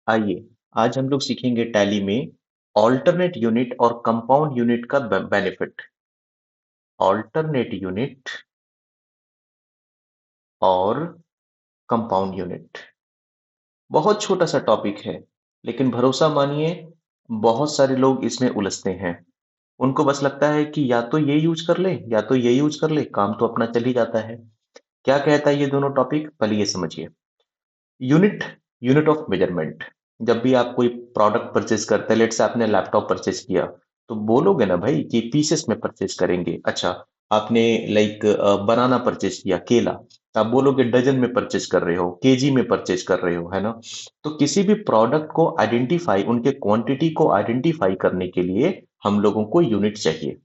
आइए, आज हम लोग सीखेंगे टैली में ऑल्टरनेट यूनिट और कंपाउंड यूनिट का बेनिफिट। ऑल्टरनेट यूनिट और कंपाउंड यूनिट बहुत छोटा सा टॉपिक है, लेकिन भरोसा मानिए बहुत सारे लोग इसमें उलझते हैं। उनको बस लगता है कि या तो ये यूज कर ले या तो ये यूज कर ले, काम तो अपना चल ही जाता है। क्या कहता है ये दोनों टॉपिक, पहले ये समझिए। Unit, unit of measurement. जब भी आप कोई प्रोडक्ट परचेज करते हैं, लेट से आपने लैपटॉप परचेज किया, तो बोलोगे ना भाई कि पीसेस में परचेज करेंगे। अच्छा, आपने लाइक बनाना परचेज किया, केला, तो आप बोलोगे डजन में परचेज कर रहे हो, केजी में परचेज कर रहे हो, है ना। तो किसी भी प्रोडक्ट को आइडेंटिफाई, उनके क्वांटिटी को आइडेंटिफाई करने के लिए हम लोगों को यूनिट चाहिए।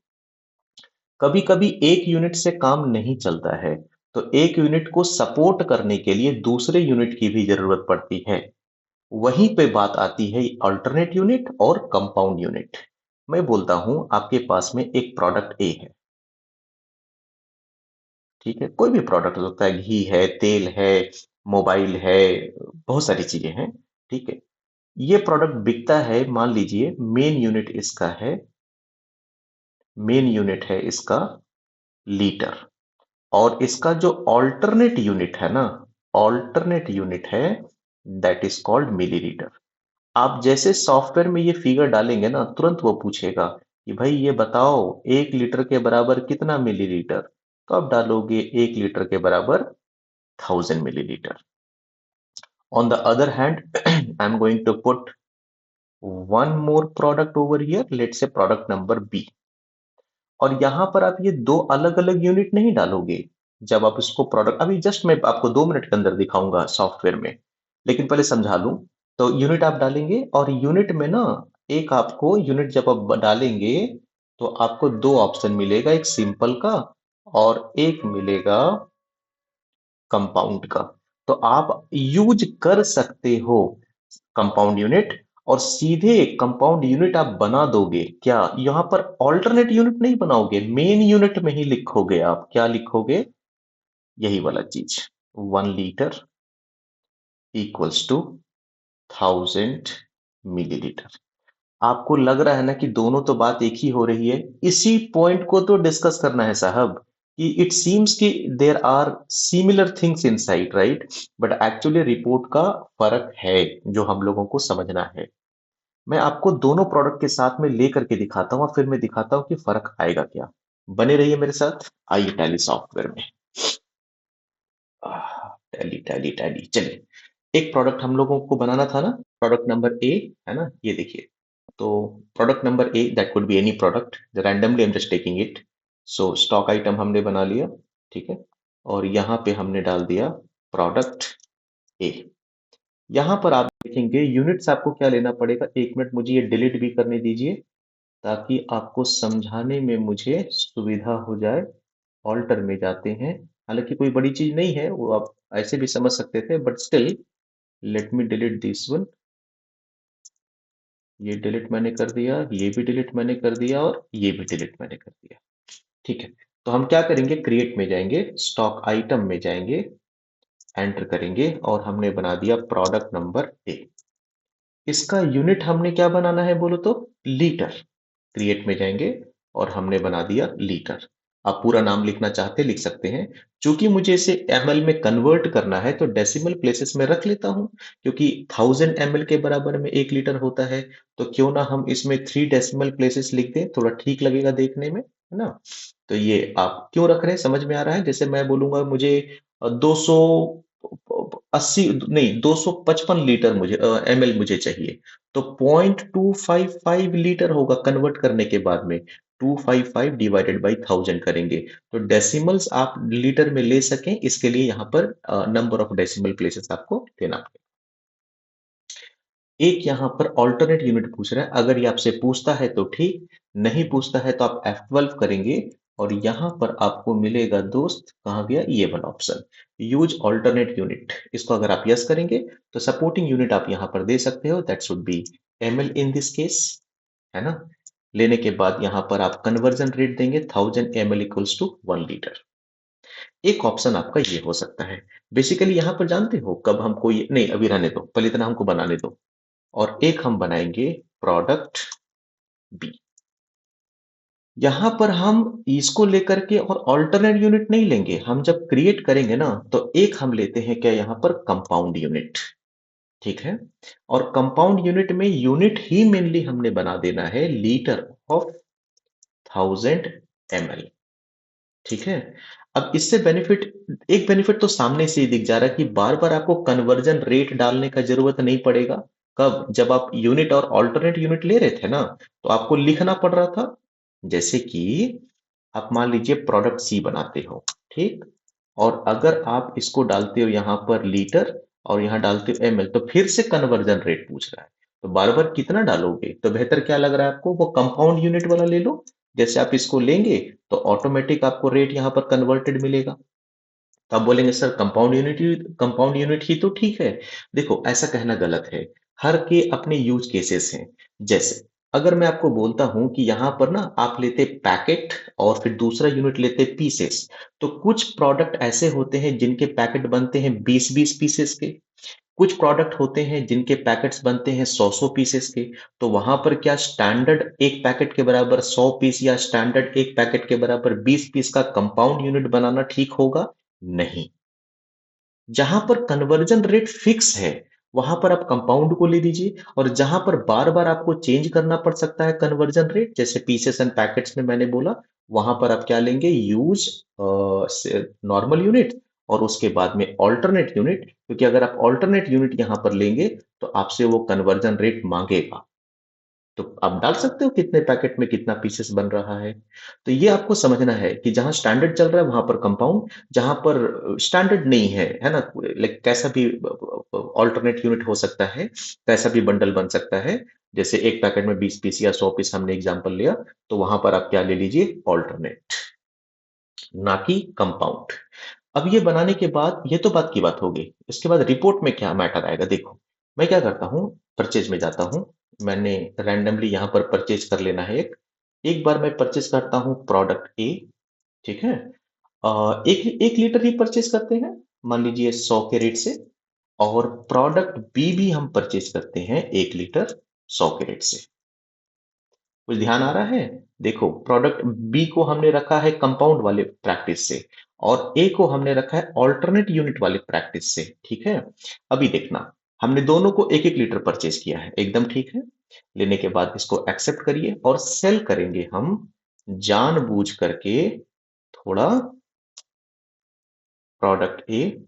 कभी कभी एक यूनिट से काम नहीं चलता है, तो एक यूनिट को सपोर्ट करने के लिए दूसरे यूनिट की भी जरूरत पड़ती है। वहीं पे बात आती है अल्टरनेट यूनिट और कंपाउंड यूनिट। मैं बोलता हूं आपके पास में एक प्रोडक्ट ए है, ठीक है, कोई भी प्रोडक्ट हो सकता है, घी है, तेल है, मोबाइल है, बहुत सारी चीजें हैं, ठीक है। ये प्रोडक्ट बिकता है, मान लीजिए मेन यूनिट इसका है, मेन यूनिट है इसका लीटर, और इसका जो ऑल्टरनेट यूनिट है ना, ऑल्टरनेट यूनिट है, दैट इज कॉल्ड मिलीलीटर। आप जैसे सॉफ्टवेयर में ये फिगर डालेंगे ना, तुरंत वो पूछेगा कि भाई ये बताओ 1 लीटर के बराबर कितना मिलीलीटर, तो आप डालोगे 1 लीटर के बराबर 1000 millilitre. On the other hand I am going to put one more product over here, let say product number B, और यहां पर आप ये दो अलग अलग यूनिट नहीं डालोगे। जब आप इसको प्रोडक्ट, अभी जस्ट मैं आपको 2 मिनट के अंदर दिखाऊंगा सॉफ्टवेयर में, लेकिन पहले समझा लूं। तो यूनिट आप डालेंगे, और यूनिट में ना, एक आपको यूनिट जब आप डालेंगे तो आपको दो ऑप्शन मिलेगा, एक सिंपल का और एक मिलेगा कंपाउंड का। तो आप यूज कर सकते हो कंपाउंड यूनिट, और सीधे कंपाउंड यूनिट आप बना दोगे। क्या यहां पर ऑल्टरनेट यूनिट नहीं बनाओगे, मेन यूनिट में ही लिखोगे। आप क्या लिखोगे, यही वाला चीज, 1 लीटर इक्वल्स टू 1000 मिलीलीटर। आपको लग रहा है ना कि दोनों तो बात एक ही हो रही है, इसी पॉइंट को तो डिस्कस करना है साहब, कि इट सीम्स कि there are similar things inside, right, but actually report का फर्क है जो हम लोगों को समझना है। मैं आपको दोनों प्रोडक्ट के साथ में लेकर के दिखाता हूँ, और फिर मैं दिखाता हूँ कि फर्क आएगा क्या। बने रहिए मेरे साथ, आइए टैली सॉफ्टवेयर में। टैली टैली टैली, चलिए। एक प्रोडक्ट हम लोगों को बनाना था ना, प्रोडक्ट नंबर ए, है ना, ये देखिए। तो product number A, that could be any product, randomly I am just taking it. So stock item हमने बना लिया, ठीक है, और यहाँ पे हमने डाल दिया प्रोडक्ट ए। यहाँ पर आप देखेंगे यूनिट्स, आपको क्या लेना पड़ेगा, 1 मिनट मुझे ये डिलीट भी करने दीजिए, ताकि आपको समझाने में मुझे सुविधा हो जाए। ऑल्टर में जाते हैं, हालांकि कोई बड़ी चीज नहीं है, वो आप ऐसे भी समझ सकते थे, but still let me delete this one. ये डिलीट मैंने कर दिया, ये भी डिलीट मैंने कर दिया, और ये भी डिलीट मैंने कर दिया, ठीक है। तो हम क्या करेंगे, क्रिएट में जाएंगे, स्टॉक आइटम में जाएंगे, एंटर करेंगे, और हमने बना दिया प्रोडक्ट नंबर ए। इसका यूनिट हमने क्या बनाना है बोलो तो, लीटर। क्रिएट में जाएंगे और हमने बना दिया लीटर। आप पूरा नाम लिखना चाहते लिख सकते हैं। चूंकि मुझे इसे एमएल में कन्वर्ट करना है, तो डेसिमल प्लेसेस में रख लेता हूं, क्योंकि 1000 ml के बराबर में 1 लीटर होता है। तो क्यों ना हम इसमें 3 डेसिमल प्लेसेस लिख दें, थोड़ा ठीक लगेगा देखने में, है ना। तो ये आप क्यों रख रहे हैं, समझ में आ रहा है। जैसे मैं बोलूंगा मुझे 280 नहीं, 255 लीटर मुझे एमएल मुझे चाहिए, तो 0.255 लीटर होगा कन्वर्ट करने के बाद में। 255 डिवाइडेड बाई 1000 करेंगे, तो डेसिमल्स आप लीटर में ले सकें, इसके लिए यहां पर नंबर ऑफ डेसिमल प्लेसेस आपको देना पड़ेगा। एक यहां पर ऑल्टरनेट यूनिट पूछ रहा है, अगर ये आपसे पूछता है तो ठीक, नहीं पूछता है तो आप F12 करेंगे, और यहां पर आपको मिलेगा दोस्त, कहां गया ये वाला ऑप्शन, यूज ऑल्टरनेट यूनिट। इसको अगर आप यस करेंगे, तो सपोर्टिंग यूनिट आप यहां पर दे सकते हो, that should be ml in this case, है ना। लेने के बाद यहां पर आप कन्वर्जन रेट देंगे, 1000 ml इक्वल्स टू 1 लीटर। एक ऑप्शन आपका ये हो सकता है। बेसिकली यहां पर जानते हो कब हमको ये, नहीं अभी रहने दो, पहले इतना हमको बनाने दो। और एक हम बनाएंगे प्रोडक्ट बी। यहां पर हम इसको लेकर के और ऑल्टरनेट यूनिट नहीं लेंगे, हम जब क्रिएट करेंगे ना तो एक हम लेते हैं क्या यहां पर कंपाउंड यूनिट। ठीक है, और कंपाउंड यूनिट में यूनिट ही मेनली हमने बना देना है लीटर ऑफ 1000 ml। ठीक है, अब इससे बेनिफिट, एक बेनिफिट तो सामने से ही दिख जा रहा है कि बार बार आपको कन्वर्जन रेट डालने का जरूरत नहीं पड़ेगा। कब? जब आप यूनिट और ऑल्टरनेट यूनिट ले रहे थे ना तो आपको लिखना पड़ रहा था। जैसे कि आप मान लीजिए प्रोडक्ट सी बनाते हो, ठीक, और अगर आप इसको डालते हो यहां पर लीटर और यहां डालते हो ml तो फिर से कन्वर्जन रेट पूछ रहा है। तो बार बार कितना डालोगे? तो बेहतर क्या लग रहा है आपको, वो कंपाउंड यूनिट वाला ले लो। जैसे आप इसको लेंगे तो ऑटोमेटिक आपको रेट यहां पर कन्वर्टेड मिलेगा। तो आप बोलेंगे सर कंपाउंड यूनिट ही तो ठीक है। देखो ऐसा कहना गलत है, हर के अपने यूज केसेस हैं। जैसे अगर मैं आपको बोलता हूं कि यहां पर ना आप लेते पैकेट और फिर दूसरा यूनिट लेते पीसेस, तो कुछ प्रोडक्ट ऐसे होते हैं जिनके पैकेट बनते हैं 20-20 पीसेस के, कुछ प्रोडक्ट होते हैं जिनके पैकेट्स बनते हैं 100-100 पीसेस के। तो वहां पर क्या स्टैंडर्ड एक पैकेट के बराबर 100 पीस या स्टैंडर्ड एक पैकेट के बराबर 20 पीस का कंपाउंड यूनिट बनाना ठीक होगा? नहीं। जहां पर कन्वर्जन रेट फिक्स है वहां पर आप कंपाउंड को ले लीजिए, और जहां पर बार बार आपको चेंज करना पड़ सकता है कन्वर्जन रेट, जैसे पीसेस एंड पैकेट्स में मैंने बोला, वहां पर आप क्या लेंगे, यूज नॉर्मल यूनिट और उसके बाद में ऑल्टरनेट यूनिट, क्योंकि अगर आप ऑल्टरनेट यूनिट यहां पर लेंगे तो आपसे वो कन्वर्जन रेट मांगेगा। तो आप डाल सकते हो कितने पैकेट में कितना पीसेस बन रहा है। तो ये आपको समझना है कि जहां स्टैंडर्ड चल रहा है वहां पर कंपाउंड, जहां पर स्टैंडर्ड नहीं है ना, लाइक कैसा भी ऑल्टरनेट यूनिट हो सकता है, कैसा भी बंडल बन सकता है। जैसे एक पैकेट में 20 पीस या 100 पीस हमने एग्जांपल लिया, तो वहां पर आप क्या ले लीजिए, ऑल्टरनेट, ना कि कंपाउंड। अब ये बनाने के बाद ये तो बात की बात होगी, इसके बाद रिपोर्ट में क्या मैटर आएगा। देखो मैं क्या करता हूँ, परचेज में जाता हूँ, मैंने रैंडमली यहाँ पर परचेज कर लेना है एक एक बार मैं परचेज करता हूँ प्रोडक्ट ए। ठीक है, एक एक लीटर ही परचेज करते हैं, मान लीजिए 100 के रेट से, और प्रोडक्ट बी भी हम परचेज करते हैं 1 लीटर 100 के रेट से। कुछ ध्यान आ रहा है? देखो प्रोडक्ट बी को हमने रखा है कंपाउंड वाले प्रैक्टिस से, और ए को हमने रखा है ऑल्टरनेट यूनिट वाले प्रैक्टिस से। ठीक है, अभी देखना, हमने दोनों को 1-1 लीटर परचेज किया है, एकदम ठीक है। लेने के बाद इसको एक्सेप्ट करिए और सेल करेंगे हम जानबूझ करके थोड़ा प्रोडक्ट ए,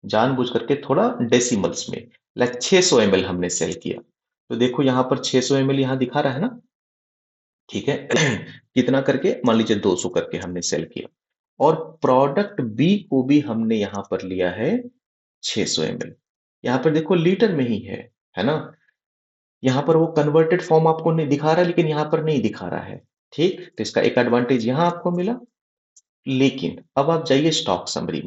जानबूझ करके थोड़ा डेसिमल्स में, लाइक 600 ml हमने सेल किया। तो देखो यहां पर 600 ml यहां दिखा रहा है ना, ठीक है। कितना करके, मान लीजिए 200 करके हमने सेल किया, और प्रोडक्ट बी को भी हमने यहां पर लिया है 600 ml। यहां पर देखो लीटर में ही है ना। यहां पर वो कन्वर्टेड फॉर्म आपको नहीं दिखा रहा है, लेकिन यहां पर नहीं दिखा रहा है। ठीक, तो इसका एक एडवांटेज यहां आपको मिला। लेकिन अब आप जाइए स्टॉक समरी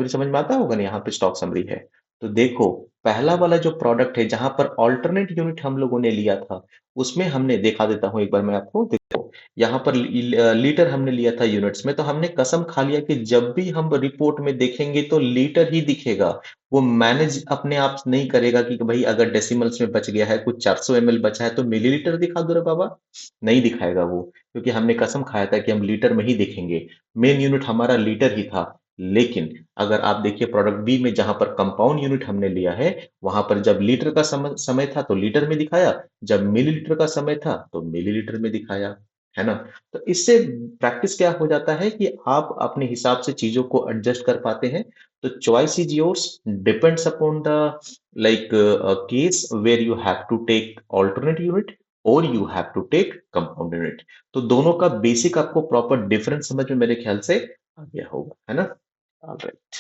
समझ में आता होगा ना, यहाँ पे स्टॉक समरी है। तो देखो पहला वाला जो प्रोडक्ट है जहां पर ऑल्टरनेट यूनिट हम लोगों ने लिया था, उसमें हमने देखा देता हूं एक बार मैं आपको, देखो यहाँ पर लीटर हमने लिया था यूनिट्स में, तो हमने कसम खा लिया कि जब भी हम रिपोर्ट में देखेंगे तो लीटर ही दिखेगा। वो मैनेज अपने आप नहीं करेगा कि भाई अगर डेसिमल्स में बच गया है, कुछ 400 ml बचा है तो मिलीलीटर दिखा दो रे बाबा, नहीं दिखाएगा वो, क्योंकि हमने कसम खाया था कि हम लीटर में ही देखेंगे। मेन यूनिट हमारा लीटर ही था। लेकिन अगर आप देखिए प्रोडक्ट बी में जहां पर कंपाउंड यूनिट हमने लिया है, वहां पर जब लीटर का समय था तो लीटर में दिखाया, जब मिलीलीटर का समय था तो मिलीलीटर में दिखाया, है ना। तो इससे प्रैक्टिस क्या हो जाता है कि आप अपने हिसाब से चीजों को एडजस्ट कर पाते हैं। तो choice is yours, depends upon the like case where you have to take alternate unit और you have to take compound unit. तो दोनों का बेसिक आपको प्रॉपर डिफरेंस समझ में मेरे ख्याल से आ गया होगा, है ना। All right.